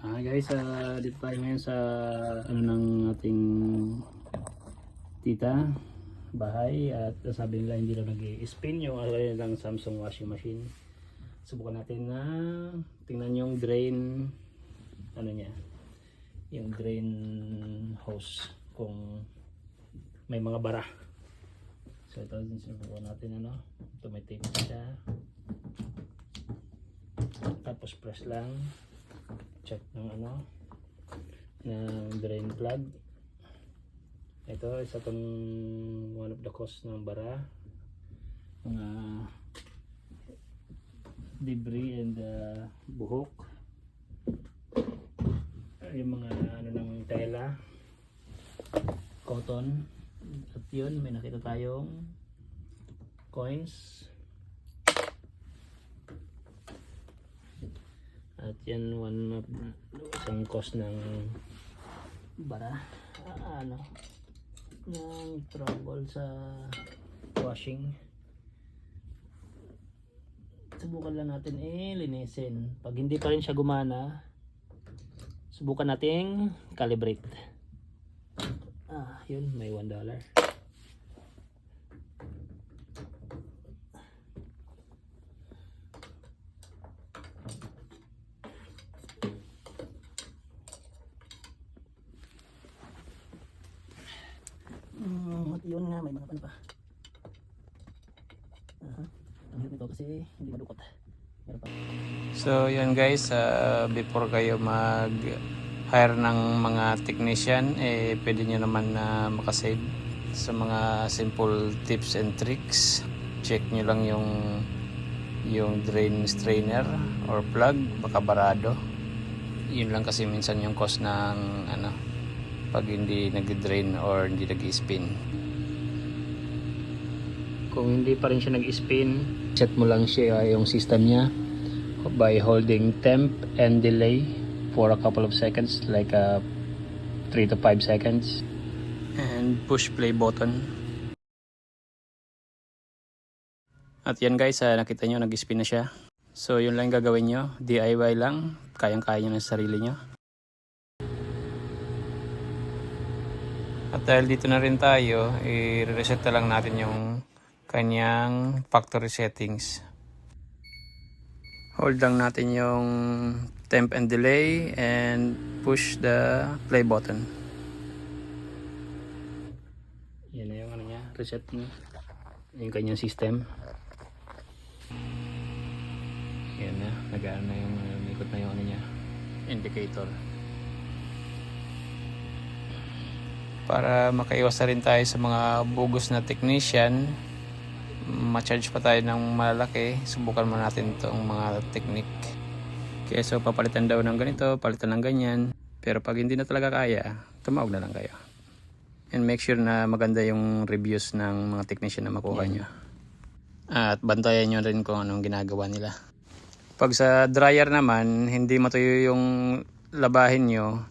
Guys, dito tayo ngayon sa ano ng ating tita bahay at sabi nila hindi daw nag-spin yung lang Samsung washing machine. Subukan natin na tingnan yung drain ano niya, yung drain hose kung may mga bara. So ito din subukan natin ano, ito may tape siya. Tapos press lang, check ng ano ng drain plug. Ito isa tong one of the cause ng bara, mga debris and buhok, yung mga ano ng tela, cotton. At yun, may nakita tayong coins. At yan one of isang cause ng bara, ano ng trouble sa washing. Subukan lang natin linisin. Pag hindi pa rin siya gumana, subukan nating calibrate. Yun, may $1. Yun nga, may mga ano pa. Ang hirap nito kasi hindi madukot. So yun guys, before kayo mag hire ng mga technician, pwede nyo naman na makasave sa mga simple tips and tricks. Check nyo lang yung drain strainer or plug, baka barado. Yun lang kasi minsan yung cause ng ano, pag hindi nag-drain or hindi nag-spin. Kung hindi pa rin siya nag-spin, set mo lang siya yung system niya by holding temp and delay for a couple of seconds, like 3 to 5 seconds, and push play button. At yan guys, nakita nyo nag-spin na siya. So yun lang gagawin nyo, DIY lang, kayang-kaya nyo ng sarili nyo. At dahil dito na rin tayo, i-reset na lang natin yung kanyang factory settings. Hold lang natin yung temp and delay and push the play button. Yan na yung ano niya, reset niya. Yung kanyang system. Yan na, nag-ano na yung ikot na yung ano niya, indicator. Para makaiwas na rin tayo sa mga bugos na technician, ma-charge pa tayo ng malalaki, subukan mo natin itong mga technique. Okay, so papalitan daw ng ganito, palitan ng ganyan. Pero pag hindi na talaga kaya, tumawag na lang kayo. And make sure na maganda yung reviews ng mga technician na makuha nyo. At bantayan nyo rin kung anong ginagawa nila. Pag sa dryer naman, hindi matuyo yung labahin nyo,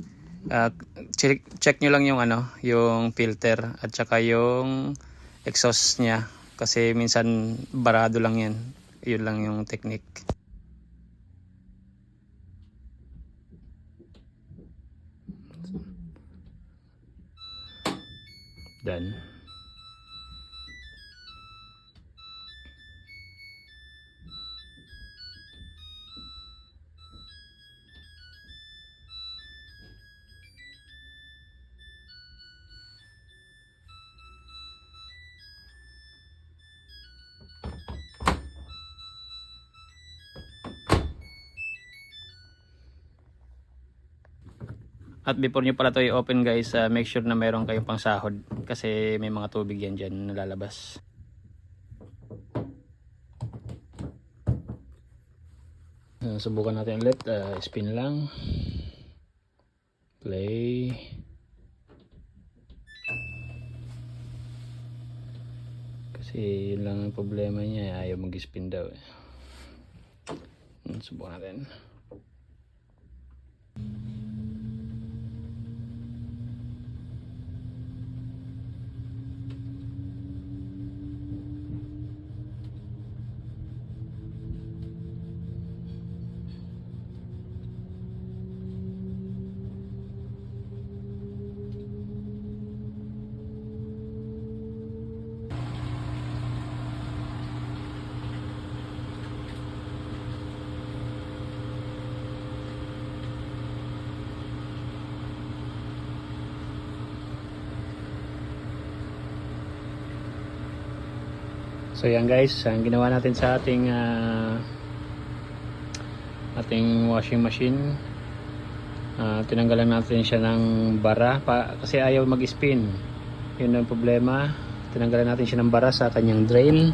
check nyo lang yung ano, yung filter at saka yung exhaust niya. Kasi minsan barado lang yan. Yun lang yung technique. Done. At before nyo pala ito i-open guys, make sure na mayroon kayong pang sahod. Kasi may mga tubig yan dyan nalalabas. Subukan natin ulit. Spin lang. Play. Kasi yun lang ang problema niya. Ayaw mag-spin daw. Subukan natin. So yan guys, ang ginawa natin sa ating washing machine, tinanggalan natin siya ng bara kasi ayaw mag-spin. Yun ang problema. Tinanggalan natin siya ng bara sa kanyang drain.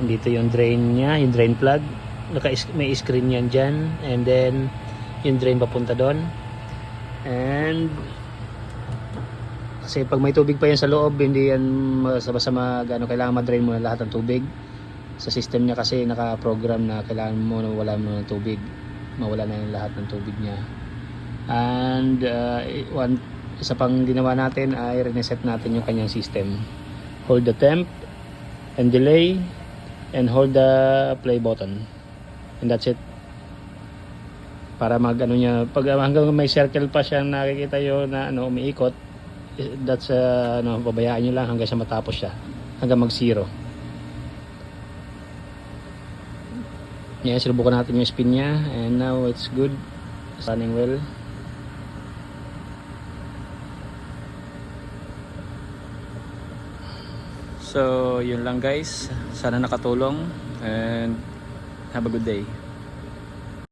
Dito yung drain niya, yung drain plug. May screen yan dyan, and then yung drain papunta doon. And kasi pag may tubig pa yan sa loob, hindi yan basta kailangan ma-drain mo na lahat ng tubig. Sa system niya kasi naka-program na kailangan mo na wala mo ng tubig, mawala na yung lahat ng tubig niya. And isa pang ginawa natin ay reset natin yung kanyang system. Hold the temp and delay and hold the play button, and that's it. Para niya, pag hanggang may circle pa siya nakikita yo na umiikot, that's babayaan nyo lang hanggang sa matapos siya, hanggang mag zero. Yan, sinubukan natin yung spin niya, and now it's good, running well. So yun lang guys, sana nakatulong, and have a good day.